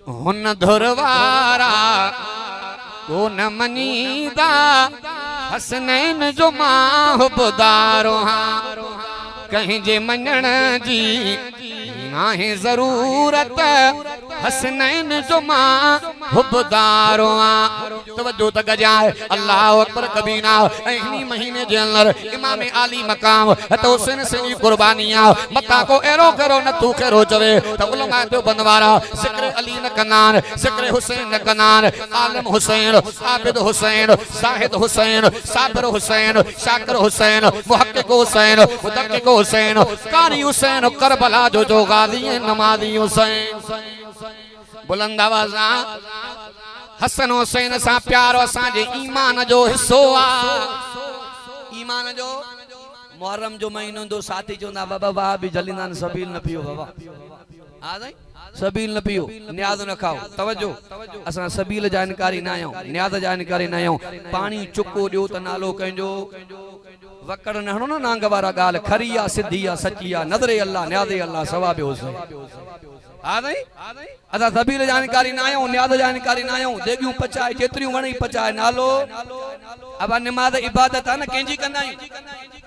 हुन धुरवारा को न मनीदा हसनैन जो मां हुबदारो हाँ कहीं जे मञण जी नाहे जरूरत हसनैन जो मां हुबदारो हाँ तवज्जो तक जाए अल्लाह अकबर कबीना इन्हीं महीने जे अंदर इमाम आली मकाम तो हुसैन से जी कुर्बानियां मता को एरो करो न तू करो चवे तो उलमा तो बंदवारा जिक्र अली न कनान जिक्र हुसैन न कनान आलम हुसैन आबिद हुसैन साहिद हुसैन साबिर हुसैन शाकिर हुसैन मुहक्किक हुसैन मुदक्किक हुसैन कारी हुसैन करबला जो गाजी नमाजी हुसैन बुलंद आवाज़ हसन हुसैन सा प्यारो असांजे ईमान जो हिस्सो आ ईमान जो मुहर्रम जो महीनो दो साथी चवंदा बाबा वाह भी जलींदा सबील न पियो बाबा आ नहीं सबील न पियो न्याज न खाओ तवज्जो असां सबील जा इनकारी न आहियूं न्याज जा इनकारी न आहियूं पानी चुको ॾियो त नालो कंहिंजो वकड़ न हणो न नांग वारा ॻाल्हि खरी आ सिधी आ सची आ नज़रे अल्लाह न्याज़े अल्लाह सवाब हुसैन आ नहीं अदा सबील जानकारी ना आयो न्याद जानकारी ना आयो देगियूं पचाए जेतरियूं वणी पचाए नालो अब नमाज इबादत है ना केंजी कंदा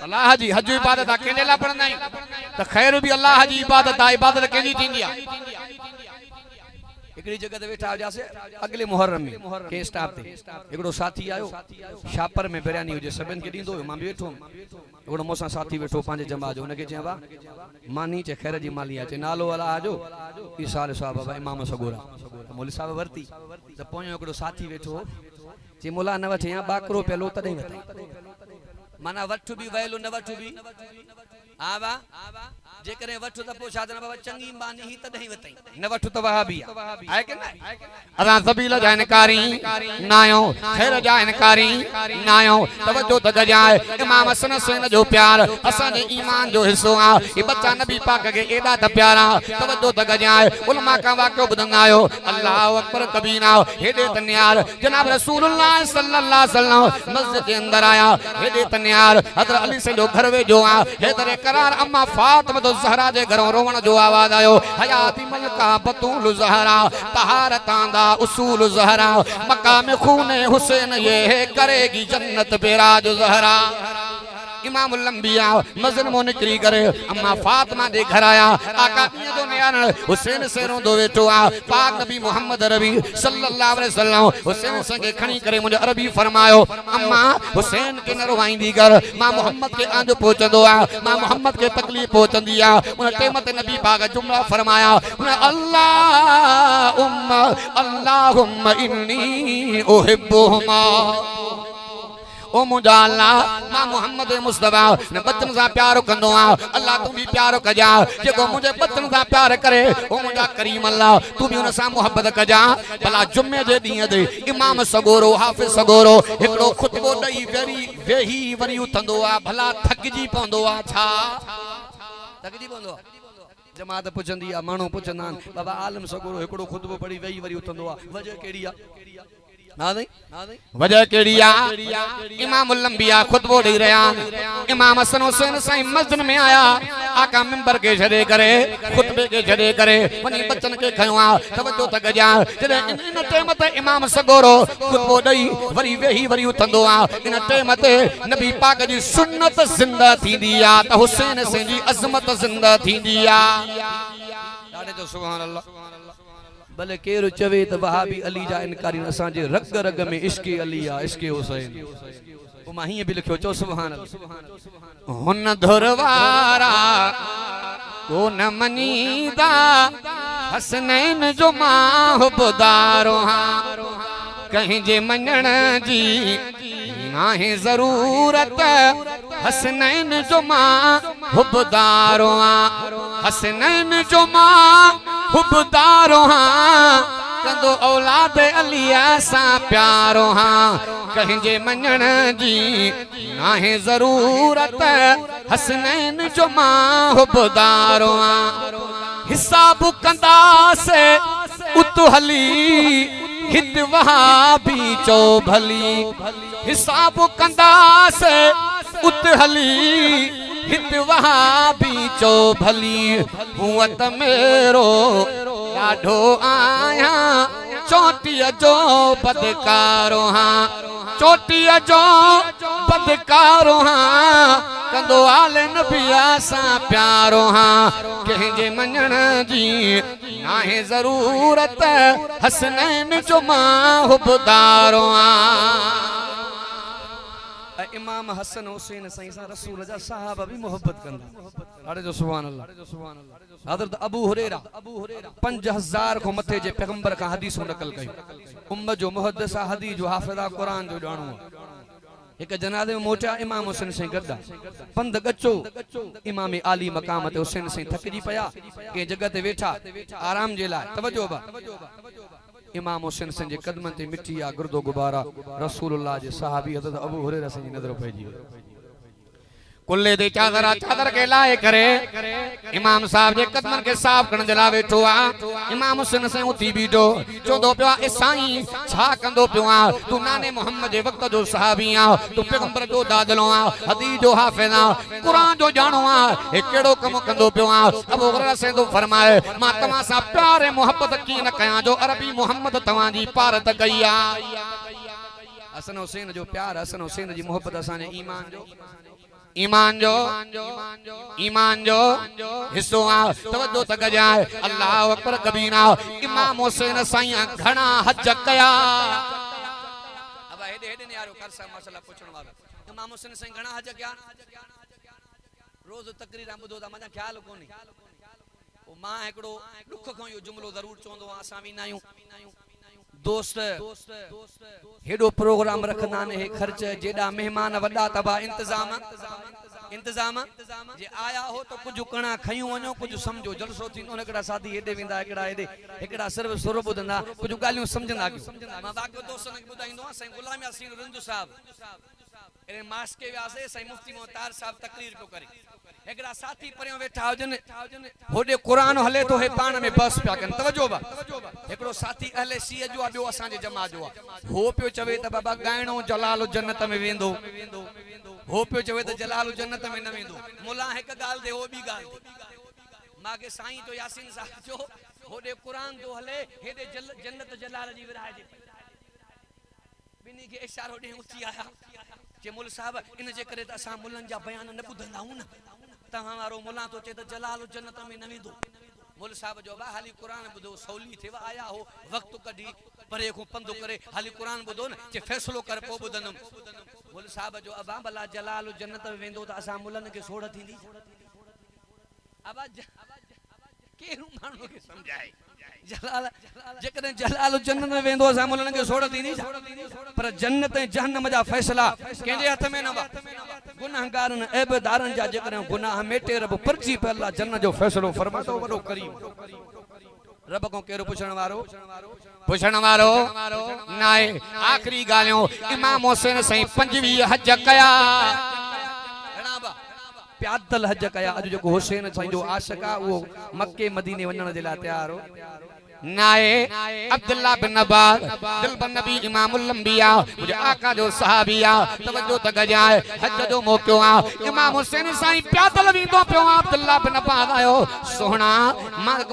अल्लाह जी हज इबादत आ केने ला पढ़ंदा त खैर भी अल्लाह जी इबादत आ इबादत केंजी थींदी आ एकड़ी जगह ते वेठा जासे अगले मुहर्रम में के स्टाफ ते एकड़ो साथी आयो शापर में बिरयानी हुजे सबन के दींदो मां वेठो एकड़ो मोसा साथी वेठो पांजे जमा जो उनके चवा मानी चे खैर जी माली चे नालो वाला आजो ई साल साहब बाबा इमाम सगोरा मौलवी साहब वरती त पोयो एकड़ो साथी वेठो जे मोला न वठे या बाकरो पेलो तदे वठे माना वठ भी वैलो न वठ भी आवा जे करे वठ त पो शादन बाबा चंगी बानी ही तदे वतई न वठ त वहाबी है के ना अदा सबील जानकारी नायो खैर जानकारी नायो तवज्जो तक जाए इमाम हसन हुसैन जो प्यार असन ईमान जो हिस्सो आ ये बच्चा नबी पाक के एडा त प्यारा तवज्जो तक जाए उलमा का वाक्यो बुधंदा आयो अल्लाह अकबर कबीना हेडे तन्यार जनाब रसूलुल्लाह सल्लल्लाहु अलैहि वसल्लम मस्जिद के अंदर आया हेडे तन्यार हजरत अली से जो घर वे जो आ हेदरे करार अम्मा फातिमा तो ज़हरा जे घरों रोवण जो आवाज आयो हयाती मलका बतूल ज़हरा तहारतांदा उसूल ज़हरा मकाम खूने हुसैन ये करेगी जन्नत बेराज ज़हरा इमाम लंबिया मस्जिद में निकली करे अम्मा फातिमा दे घर आया आका दो नयान हुसैन से रोंदो वेठो आ पाक नबी मोहम्मद रबी सल्लल्लाहु अलैहि वसल्लम हुसैन संगे खणी करे मुझे अरबी फरमायो अम्मा हुसैन के न रोवाईंदी कर मां मोहम्मद के आंद पहुंचंदो आ मां मोहम्मद के तकलीफ पहुंचंदी आ उन टेम ते नबी पाक जुमला फरमाया अल्लाहुम्मा इन्नी उहिब्बुहुमा ओ मुझा अल्लाह मां मोहम्मद मुस्तफा ने बच्चन सा प्यार कंदो आ अल्लाह तू भी प्यार कजा जेको मुझे बच्चन सा प्यार करे ओ मुझा करीम अल्लाह तू भी उन सा मोहब्बत कजा भला जुम्मे जे दी दे इमाम सगोरो हाफिज सगोरो एकड़ो खुतबो दई वेही वरी उथंदो आ भला थकजी पवंदो आ छा थकजी पवंदो आ जमात पुछंदी आ मानो पुछंदा बाबा आलम सगोरो एकड़ो खुतबो पढ़ी वेही वरी उथंदो आ वजह केड़ी आ वजह केड़िया इमाम लंबिया खुतबो दे रहा इमाम हसन हुसैन साईं मस्जिद में आया आका मिंबर के छड़े करे खुतबे के छड़े करे वनी बच्चन के खया तवज्जो तक जा जदे इन टाइम ते इमाम सगोरो खुतबो दई वरी वेही वरी उथंदो आ इन टाइम ते नबी पाक जी सुन्नत जिंदा थींदी आ त हुसैन से जी अजमत जिंदा थींदी आ ॾाढे जो सुभान अल्लाह भले केरु चवे त वहाबी अली जा इनकारी असां जे रग रग में इश्क अली आ इश्क हुसैन ओ मां ही भी लिखियो चो सुभान अल्लाह हुन धुरवारा को न मनीदा हसनैन जो मां हुबदारो हां कहीं जे मञण जी नाहे जरूरत हसनैन जो मां हुबदारो हां हसनैन जो मां हुबदारो हां कंदो औलाद अलिया सा प्यारो हां कहीं जे मञण जी नाहे जरूरत हसनैन जो मां हुबदारो हां हिसाब कंदासे उत हली हित वहाबी चो भली हिसाब कंदासे उत हली हित वहाबी चो भली हुअत मेरो ॾाढो आया चोटीअ जो बदकारो हाँ चोटीअ जो बदकारो हाँ कंदो आले नबी सां प्यारो हाँ कंहिंजे मञण जी नाहे ज़रूरत हसनैन जो मां हुबदारो हाँ इमाम हसन हुसैन साईं सां रसूल जा साहब भी मोहब्बत कंदा अरे जो सुभान अल्लाह हज़रत अबू हुरैरा 5000 को मथे जे पैगंबर का हदीस नकल कई उम्मत जो मुहद्दिस हदीस जो हाफिज़ा कुरान जो ॼाणो एक जनाज़े में मोटिया इमाम हुसैन साईं गद्दा पंध गचो इमाम आली मकाम ते हुसैन साईं थकजी पया के जगह ते वेठा आराम जे लाइ तवज्जो बा इमाम हुसैन साईं जे कदमन ते मिठी आ गुर्दो गुबारा रसूलुल्लाह जे सहाबी हज़रत अबू हुरैरा साईं नज़र पइजी कुल्ले दे चादर चादर के लाए करे इमाम साहब जे कदमन के साफ करण जला वेठो आ इमाम हुसैन से उठी बीठो चोदो पियो ए साईं छा कंदो पियो आ तू नाने मोहम्मद जे वक्त जो सहाबी आ तू पैगंबर जो दादलो आ हदीस जो हाफिज आ कुरान जो जानो आ ए केड़ो कम कंदो पियो आ अबू हुरैरा से तो फरमाए मां तमा सा प्यार मोहब्बत की न कया जो अरबी मोहम्मद तवा जी पारत कई आ हसन हुसैन जो प्यार हसन हुसैन जी मोहब्बत असा ने ईमान जो हिस्सो आ तवज्जो तक जाए अल्लाह अकबर कबीरा इमाम हुसैन साईं घणा हज कया अब हेडे हेडे ने यारो कर सा मसला पूछण वालो इमाम हुसैन साईं घणा हज कया रोज तकरीर बुधो ता मजा ख्याल कोनी ओ मां एकड़ो दुख खो यो जुमलो जरूर चोंदो आसा वी नायू दोस्त हेडो प्रोग्राम रखना ने हे खर्च जेडा मेहमान वडा तबा इंतजाम जे आया हो तो कुछ कणा खयूं वणो कुछ समझो जलसो थी एकड़ा साथी हेडे विंदा एकड़ा सिर्फ सुर बुधंदा कुछ गालियों समझंदा मां बाकी दोस्तन के बुधाइंदो सही गुलाम यासीन रंजू साहब इन मास्के व्यासे सही मुफ्ती मोहतार साहब तकरीर को करे एकड़ा साथी परियो वेठा होजन होडे कुरान हले तो हे पान में बस पिया कन तवज्जो बा एकड़ो साथी अहले सी जो आ बियो असा जे जमा जो हो पियो चवे त बाबा गायणो जलाल जन्नत में वेंदो हो पियो चवे त जलाल जन्नत में न वेंदो मुला एक गाल दे हो बी गाल दे मागे साईं तो यासीन साहब जो होडे कुरान जो हले हेडे जन्नत जलाल जी विराए जे बिनी के इशारो दे उठी आया जे मुल साहब इन जे करे त असा मुलन जा बयान न बुधंदा हूं न तहां वारो मुला तो चे त जलाल जन्नत में न वेंदो मुल साहब जो बा हाली कुरान बुधो सौली थे आया हो वक्त कढी परे को पंधु करे हाली कुरान बुधो न जे फैसलो कर पो बुधनम मुल साहब जो अबा भला जलाल जन्नत में वेंदो त असा मुलन के सोड़ थींदी अब केरू मानो के समझाए जलाल जेकदे जलाल जन्नत में वेंदो असा मुलन के सोड़ थींदी पर जन्नत ऐं जहन्नम जा फैसला केंजे हथ में न बा गुनाहगारन ऐबदारन जा जेकदे गुनाह मेटे रब परची पे अल्लाह जन्नत जो फैसलो फरमातो वडो करीम रब को केरो पुछण वारो नाए आखिरी गालियों इमाम हुसैन सही 25 हज कया प्यादल हज कया अज जो हुसैन साईं जो आशिका वो मक्के मदीने वणन जे ला तैयार हो नाए अब्दुल्ला बिन अब्बास दिलबर नबी इमामुल अंबिया मुझे आका जो सहाबिया तवज्जो तक जाए हज जो मौको आ इमाम हुसैन साईं प्यादल विंदो पियो अब्दुल्ला बिन अब्बास आयो सोहना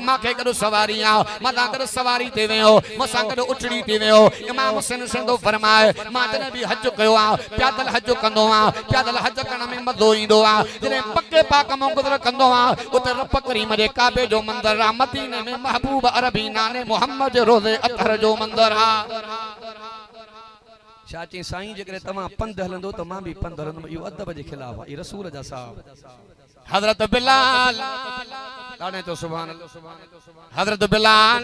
माखे करो सवारी आ मदा कर सवारी ते वेयो मसा कर उठड़ी ते वेयो इमाम हुसैन संदो फरमाए मां तने भी हज कयो आ प्यादल हज कंदो आ प्यादल हज करण में मजो इंदो आ जने पक्के पाक में गुजर कंदो आ उते रब करीम जे काबे जो मंदिर आ मदीने में महबूब अरबी नाने मोहम्मद रोज़े अतहर जो मंदिर आ चाची साईं जे करे तमा पंध हलंदो त मां भी पंध हलंदो यो अदब जे खिलाफ आ रसूल जा साहब हजरत बिलाल लाने तो सुभान अल्लाह हजरत बिलाल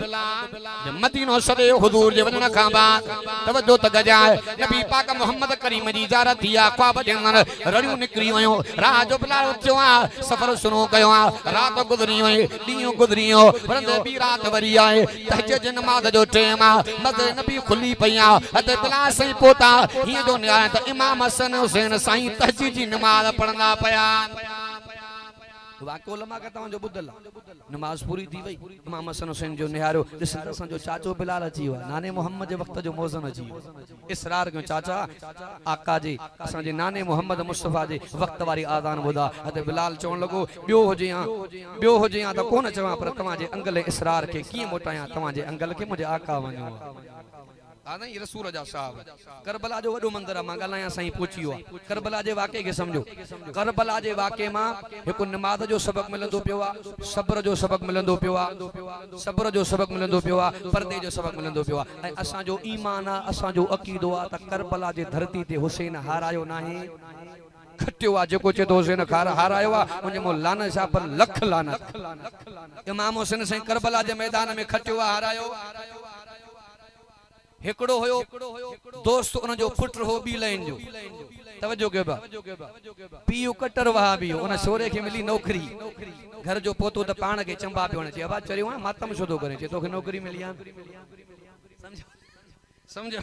मदीनो सदे हुजूर जे वजन का बाद तवज्जो तक जाए नबी पाक मोहम्मद करीम जी ज़ारत थिया ख्वाब जे अंदर रड़ियो निकरी वयो रात जो बिलाल उथियो आ सफर शुरू कयो आ रात गुजरी वई ॾींहुं गुजरी वियो पर नबी रात वरी आए तहज्जुद जी नमाज जो टाइम आ मस्जिद नबी खुली पई आ हद बिलाल सही पोता हिय जो न्याय त इमाम हसन हुसैन साईं तहज्जुद जी नमाज पढ़ंदा पया वाक़ो उलमा का तव्हां जो ॿुधल नमाज पूरी थी वई इमाम हसन हुसैन जो निहारो ॾिस त असांजो चाचो बिलाल अची वियो नाने मोहम्मद जे वक़्त जो मौज़न अची वियो इसरार कयो चाचा आका जे असांजे नाने मोहम्मद मुस्तफ़ा जे वक़्त वारी आज़ान ॿुधा त बिलाल चवण लॻो ॿियो हुजे या त कोन चवां पर तव्हांजे अंगल इसरार खे कीअं मोटायां तव्हांजे अंगल खे मुंहिंजे आका वञो आहे रसूल जा साहब करबला जो वॾो मंदिर आहे मां ॻाल्हायां साईं पहुची वियो आहे करबला जे वाक़े खे सम्झो करबला जे वाक़े मां हिकु निमाज़ जो सबक़ मिलंदो पियो आहे सब्र जो सबक़ मिलंदो पियो आहे सब्र जो सबक़ मिलंदो पियो आहे पर्दे जो सबक़ मिलंदो पियो आहे ऐं असांजो ईमान आहे असांजो अक़ीदो आहे त करबला जे धरती ते हुसैन हारायो नाहे खटियो आहे जेको चए थो हुसैन हारायो आहे मुंहिंजे मुंहुं लानत छा पर लख लानत इमाम हुसैन साईं करबला जे मैदान में खटियो आहे हारायो हिकिड़ो हुयो दोस्त उन जो पुट हो ॿी लाइन जो तवजो कयो पीउ कटर वहाबी उन छोरे खे मिली नौकरी घर जो पोतो त पाण खे चंबा पियो वञे चए चरियो आहे मातम छो थो करे चए तोखे नौकरी मिली आहे समझो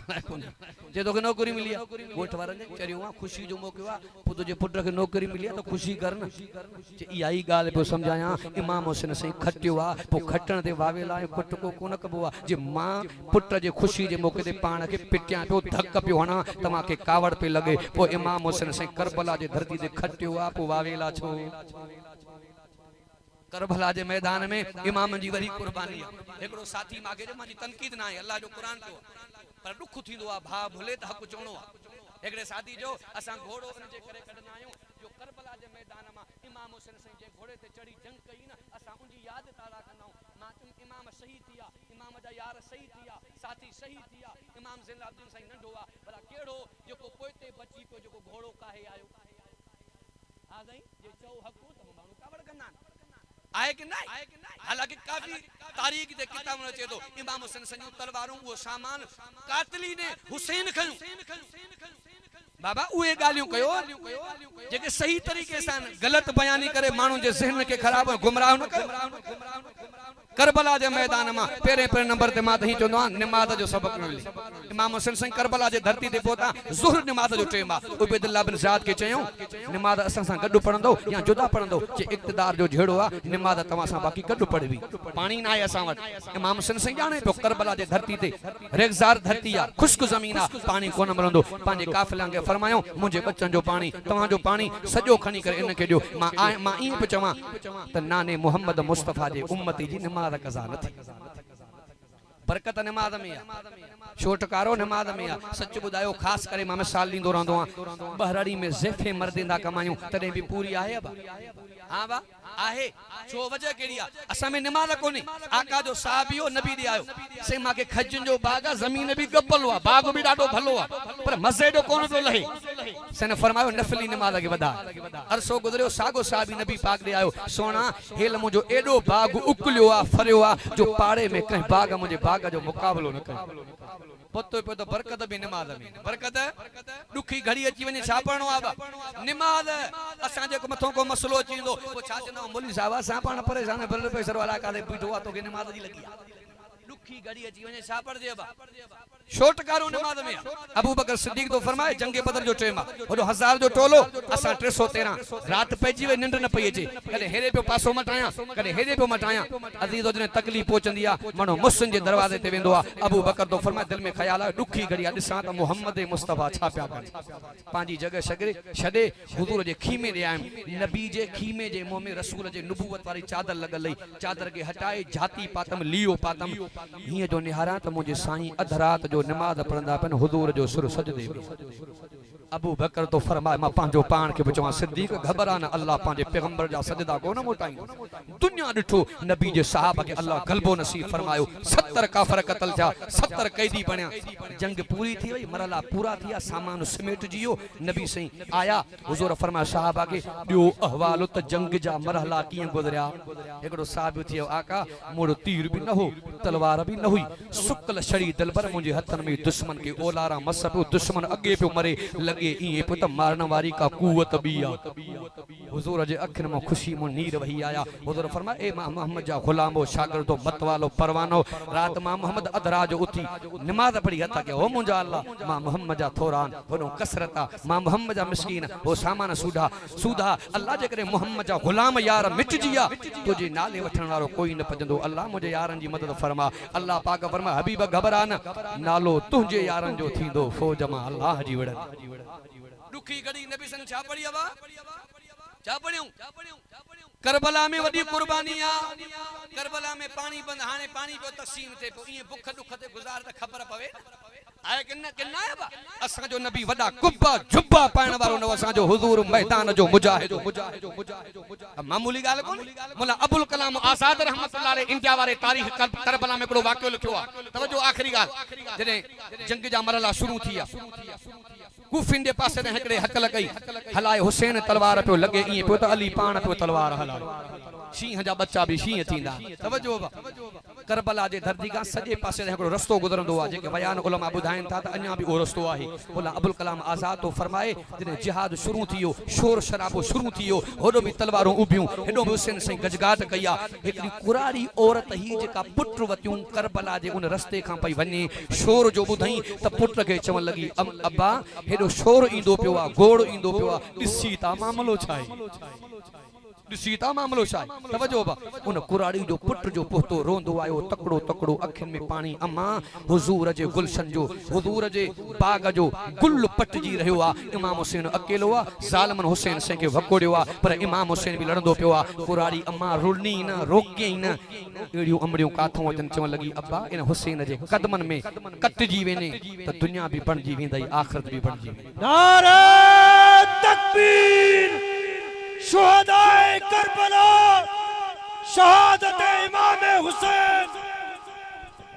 जे तोखे नौकरी मिली आहे ॻोठ वारनि चरियो आहे ख़ुशी जो मौक़ो आहे पोइ तुंहिंजे पुट खे नौकरी मिली आहे त ख़ुशी कर न इहा ई ॻाल्हि पियो सम्झायां इमाम हुसैन साईं खटियो आहे पोइ खटण ते वावेल आहे कुटको कोन कबो आहे जे मां पुट जे ख़ुशी जे मौक़े ते पाण खे पिटियां पियो धक पियो हणां तव्हांखे कावड़ पियो लॻे पोइ इमाम हुसैन साईं करबला जे धरती ते खटियो आहे पोइ वावेल आहे छो करबला जे मैदान में इमाम जी वरी कुर्बानी आहे हिकिड़ो साथी मांगे जो मुंहिंजी तनक़ीद न आहे अल्लाह जो क़ुर पियो पर दुख थींदो आहे भाउ भुले त हक़ चवणो आहे हिकिड़े साथी जो असां घोड़ो उन जे करे कढंदा आहियूं जो करबला जे मैदान मां इमाम हुसैन साईं जे घोड़े ते चढ़ी जंग कई न असां उनजी यादि ताज़ा कंदा आहियूं मां चयुमि इमाम सही थी विया इमाम जा यार सही थी विया साथी सही थी विया इमाम ज़ैनुलाब्दीन साईं नंढो आहे भला कहिड़ो जेको पोइते बची पियो जेको घोड़ो काहे आयो हा साईं जे चओ हक़ त माण्हू कावड़ कंदा आहिनि आए कि नहीं हालांकि काफी तारीख दे किताब में चए तो इमाम हुसैन सॼियूं तलवारूं वो सामान कातली ने हुसैन खयो बाबा उहे ॻाल्हियूं कयो जेके सही तरीक़े सां ग़लत बयानी करे माण्हुनि जे ज़हन खे ख़राब गुमराह न कयो करबला जे मैदान में पहिरें नंबर ते मां त ही चवंदो आहियां निमाज़ जो सबक़ मिली इमाम हुसैन साईं करबला जे धरती ते पहुता ज़ुहर निमाज़ जो टाइम आहे उबैदुल्लाह बिन ज़ियाद खे चयूं निमाज़ असां सां गॾु पढ़ंदो या जुदा पढ़ंदो जे इक़्तिदार जो जहिड़ो आहे निमाज़ तव्हां सां बाक़ी गॾु पढ़बी पाणी न आहे असां वटि इमाम हुसैन साईं ॼाणे पियो करबला जे धरती ते रेगज़ार धरती आहे खुश्क ज़मीन आहे पाणी कोन मिलंदो पंहिंजे काफ़िलनि खे फरमायो मुंहिंजे बचनि जो पाणी तव्हांजो पाणी सॼो खणी करे इन खे ॾियो मां ईअं पियो चवां त नाने मोहम्मद मुस्तफ़ा जे उम्मती जी निमाज़ कज़ा न थी बरकत निमाज़ में आहे छोटकारो निमाज़ में आहे सच ॿुधायो ख़ासि करे मां मिसाल ॾींदो रहंदो आहियां बहराड़ी में ज़ैफ़े मर्दिंदा कमायूं तॾहिं बि पूरी आहे हाँ बा आहे छो वजह कहिड़ी आहे असां में निमाज़ कोन्हे आका जो साहबी हो नबी ॾे आयो से मांखे खजनि जो बाग आहे ज़मीन बि गबल आहे बाग बि ॾाढो भलो आहे पर मज़े जो कोन पियो लहे से ने फरमायो नफ़ली निमाज़ खे वधा अरसो गुज़रियो साॻो साहबी नबी पाक ॾे आयो सोना हेल मुंहिंजो एॾो बाग उकलियो आहे फरियो आहे जो पाड़े में कंहिं बाग मुंहिंजे बाग जो मुक़ाबिलो न कयो पतो पे तो बरकत भी निमाज़ में बरकत दुखी घड़ी अची वने छा पढ़नो आ निमाज़ असा जे को मथो को मसलो अची दो को छा चनो मौलवी साहब असा पण परेशान है ब्लड प्रेशर वाला कादे पीठो आ तो के निमाज़ जी लगी दुखी घड़ी अची वने छा पढ़ दे बा छोटकारो निमाज़ में अबू बकर सिद्दीक तो फरमाए जंगे बदर जो टाइम ओडो 1000 जो टोलो असा 313 रात पेजी वे निंड न पई अचे कदे हेरे पे पासो मटाया कदे हेरे पे मटाया अजीजो जने तकलीफ पहुचंदी आ मनो मुसन जे दरवाजे ते वेंदो आ अबू बकर तो फरमाए दिल में ख्याल आ दुखी घड़ी दिसा त मोहम्मद मुस्तफा छा पिया करे पांजी जगह छडे हुजूर जे खीमे दे आयम नबी जे खीमे जे मुंह में रसूल जे नबूवत वाली चादर लगल चादर के हटाए जाती पातम लियो पातम हिय जो निहारा त मुझे साईं अधरात जो नमाज पढ़ंदा पन हुजूर जो सुर सजदे में अबू बकर तो फरमाए मां पांजो पान के बचवा सिद्दीक घबरा न अल्लाह पांजे पैगंबर जा सजदा को न मोटाई दुनिया डिठो नबी जे साहब के अल्लाह गलबो नसीब फरमायो 70 काफर कत्ल था 70 कैदी बणया जंग पूरी थी वई मरला पूरा थिया सामान समेट जियो नबी सही आया हुजूर फरमाया साहबा के दियो अहवाल त जंग जा मरहला किए गुजरिया एकड़ो साहब थियो आका मोर तीर भी न हो तलवार भी न हुई सुकल शरी दिलबर मुझे हथन में दुश्मन के ओलारा मस पे दुश्मन अगे पे मरे लगे इए पे त मारन वारी का कुवत भी आ हुजूर जे अखन में खुशी मो नीर वही आया हुजूर फरमाया ए मां मोहम्मद जा गुलामो शागिर्दो मत वालो परवानो रात मां मोहम्मद अदराज उठी नमाज पढ़ी हथा के हो मुंजा अल्लाह मां मोहम्मद जा थोरान वनो कसरता मां मोहम्मद जा मिस्कीन हो सामान सूधा सूधा अल्लाह जे करे मोहम्मद जा गुलाम यार मिट जिया तुझे नाले वठण वालो कोई न पजंदो अल्लाह मुझे यारन जी मदद फरमा अल्लाह पाक फरमा हबीब घबरा न नालो तुझे यारन जो थींदो फौज मां अल्लाह जी वड़ दुखी घड़ी नबी सन छा पढ़ी वा छा पढ़ियो करबला में वडी कुर्बानी आ करबला में पानी बंद हाने पानी पे तकसीम थे ये भूख दुख ते गुजार त खबर पवे आए किन्ना है बा असा जो नबी वडा कुब्बा जुब्बा पाण वालो न असा जो हुजूर मैदान जो मुजाहिद मामूली गाल कोन मोला अबुल कलाम आजाद रहमतुल्लाह अलैह इंडिया वाले तारीख करबला में कोई वाकयो लिखयो आ तवज्जो आखिरी गाल जने जंग जा मरला शुरू थिया कूफिन दे पासे ने हकड़े हक लगई हलाए हुसैन तलवार पे लगे ई पे तो अली पाण पे तलवार हला सिंह जा बच्चा भी सिंह थींदा तवज्जो करबला जे धरती का सजे पासे हिकड़ो रस्तो गुजरंदो आ जेके बयान उलमा बुधाइन था त अन्या भी ओ रस्तो आहे बोला अबुल कलाम आजाद तो फरमाए जने जिहाद शुरू थियो शोर शराबो शुरू थियो होडो भी तलवारों उबियूं हेडो भी हुसैन सही गजगात कया एकड़ी कुरारी औरत ही जेका पुट वतियूं करबला जे उन रस्ते खां पई वने शोर जो बुधई त पुट के चवण लगी अब्बा हेडो शोर इंदो पियो आ घोड़ इंदो पियो आ दिसी ता मामलो छाए सीता मामलो शाय तवज्जो बा उन कुराड़ी जो पुट जो पोतो रोंदो आयो तकड़ो तकड़ो अखिन में पानी अम्मा हुजूर जे गुलशन जो हुजूर जे बाग जो गुल पटजी रहयो आ इमाम हुसैन अकेलो आ जालमन हुसैन से के वकोड़ियो आ पर इमाम हुसैन भी लड़ंदो पियो आ कुराड़ी अम्मा रुलनी न रोके न एड़ियो अमड़ियो काथों अचन चवण लगी अब्बा इन हुसैन जे कदमन में कटजी वेने त दुनिया भी बनजी वेंदई आखिरत भी बनजी नारे तकबीर शुहदाए करबला शहादत इमाम हुसैन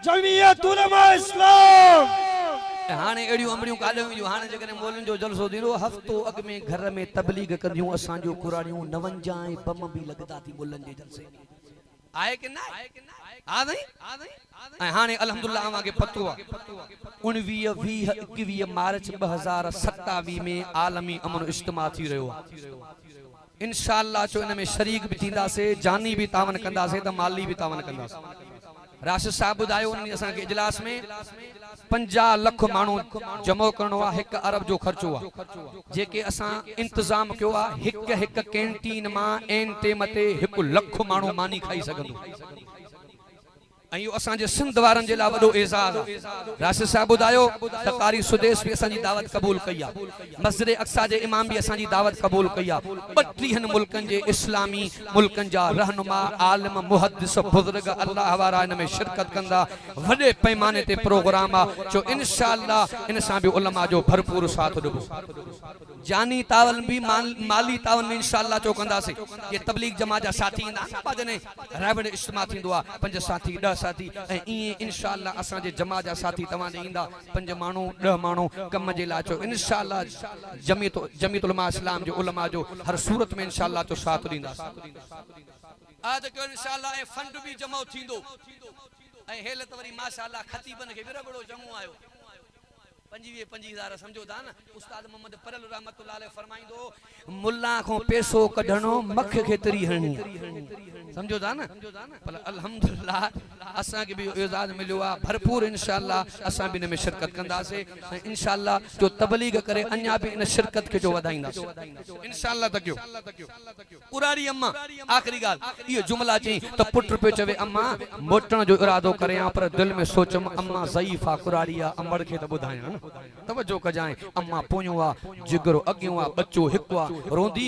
जमीयत उलमा इस्लाम हाने एड़ियो अमड़ियो कालियो जो हाने जकने मोलन जो जलसो दीरो हफ्तो अग में घर में तबलीग कंदियो असा जो कुरानियो 59 बम भी लगदा थी मोलन जे जलसे आए कि ना आ नहीं हाने अल्हम्दुलिल्लाह आवा के पतो 19 20 21 मार्च 2027 में आलमी अमन इज्तिमा थी रयो इंशाअल्लाह चो इन में शरीक भी थींदा से जानी भी तावन कंदा से त माली भी तावन कंदा से राशिद साहब बुधायो उन असा के इजलास में 50 लाख मानू जमो करणो आ 1 अरब जो खर्चो आ जेके असा इंतजाम कयो आ हिक कैंटीन मा एन ते मते 1 लाख मानू मानी खाई सकंदो अयो असा जे सिंध वारन जे ला वडो एजाज राशिद साहब बुधायो त कारी सुदेश भी असा जी दावत कबूल कया मस्जिद अक्सा जे इमाम भी असा जी दावत कबूल कया 32 मुल्कन जे इस्लामी मुल्कन जा रहनुमा आलिम मुहद्दिस बुजुर्ग अल्लाह वारा इन में शिरकत कंदा वडे पैमाने ते प्रोग्राम आ जो इंशाअल्लाह इन सा भी उलमा जो भरपूर साथ देबो जानी तावन भी माली तावन में इंशाअल्लाह चो कंदा से ये तबलीग जमात जा साथी इंदा ना बाजने रावड़ इज्तिमा थींदो आ 5 साथी 10 साथी ए इंशाअल्लाह असा जे जमात जा साथी तवा दे इंदा 5 मानू 10 मानू कम जे ला चो इंशाअल्लाह जमीयत उलमा इस्लाम जो उलमा जो हर सूरत में इंशाअल्लाह तो साथ दींदा आज के इंशाअल्लाह ए फंड भी जमा थींदो ए हेल त वरी माशाअल्लाह खतीबन के विर बड़ो जमो आयो 25,000 समझो था ना उस्ताद मोहम्मद परल रहमतुल्लाह अलैह फरमाइंदो मुल्ला को पैसो कढणो मख के तरी हणी समझो था ना पर अल्हम्दुलिल्लाह असा के भी इजाज़त मिलो आ भरपूर इंशाअल्लाह असा भी में शिरकत कंदा से इंशाअल्लाह जो तबलीग करे अन्या भी इन शिरकत के जो वधाइंदा इंशाअल्लाह तकियो कुरारी अम्मा आखिरी गाल ये जुमला चई तो पुट पे चवे अम्मा मोटण जो इरादो करे पर दिल में सोचम अम्मा ज़ईफा कुरारिया अमर के त बुधाया तवज्जो कजाए अम्मा पोयो आ जिगरो अगियो आ बच्चो हिकवा रोंदी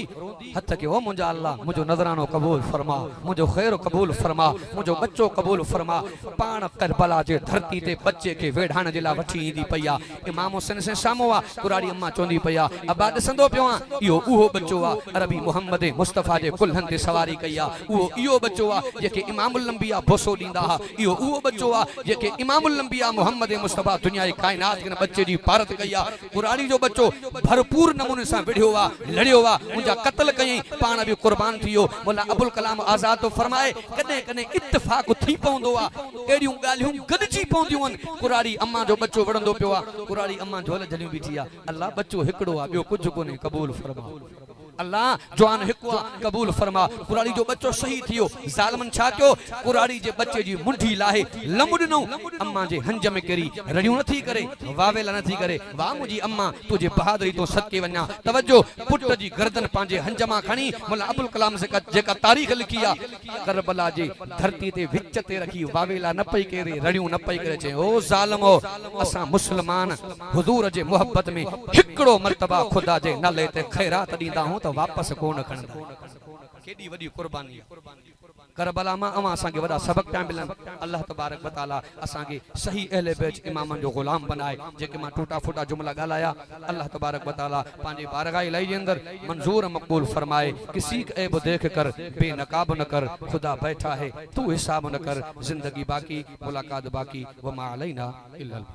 हथ के ओ मुंजा अल्लाह मुजो नजरानो कबूल फरमा मुजो खैर कबूल फरमा मुजो बच्चो कबूल फरमा पान करबला जे धरती ते बच्चे के वेढ़ाण जिला वठी इंदी पया इमाम हुसैन से सामो आ कुरारी अम्मा चोंदी पया अबा दसंदो पियो आ इयो उहो बच्चो आ अरबी मोहम्मद मुस्तफा जे कुल्हन ते सवारी कया उहो इयो बच्चो आ जेके इमामुल अंबिया भोसो दींदा हा इयो उहो बच्चो आ जेके इमामुल अंबिया मोहम्मद मुस्तफा दुनिया कायनात के बच्चे बच्चे जी पारत कई आ कुराड़ी जो बच्चो भरपूर नमूने से विढ़ियो आ लड़ियो आ उनजा कत्ल कई पाण भी कुर्बान थियो मौला अबुल कलाम आजाद तो फरमाए कदे कदे इत्तेफाक थी पवंदो आ एड़ियूं गालियूं गदजी पवंदियूं आहिनि कुराड़ी अम्मा जो बच्चो वड़ंदो पियो आ कुराड़ी अम्मा झोल झलियूं बीठी आ अल्लाह बच्चो हिकड़ो आ ॿियो कुझु कोन्हे कबूल फरमा अल्लाह जवान हिकु कबूल फरमा कुराड़ी जो बच्चो सही थियो ज़ालिमन छा कयो कुराड़ी जे बच्चे जी मुंडी लाहे लंबु ॾिनो अम्मा जे हंज में केरी रड़ियूं नथी करे वावेला नथी करे वाह मुंहिंजी अम्मा तुझे बहादुरी तो सदके वञा तवज्जो पुट जी गर्दन पंहिंजे हंज मां खणी मौला अबुल कलाम से जेका तारीख़ लिखी आ करबला जे धरती ते विच ते रखी वावेला न पई करे रड़ियूं न पई करे चए ओ ज़ालिमो असां मुस्लमान हुजूर जे मोहब्बत में हिकड़ो मर्तबा खुदा जे नाले ते खैरात ॾींदा हूं तो वापस कोन खणंदा केडी वडी कुर्बानी करबला मां अवां असांखे वॾा सबक पिया मिलन अल्लाह तबारक व तआला असांखे सही अहले बैत इमामन जो गुलाम बनाए जेके मां टूटा फूटा जुमला ॻाल्हाया अल्लाह तबारक व तआला पंहिंजे बारगाह इलाही जे अंदर मंजूर मक़बूल फरमाए किसी का ऐब देख कर बेनकाब न कर खुदा बैठा है तू हिसाब न कर जिंदगी बाकी मुलाकात बाकी वमा अलैना इल्लल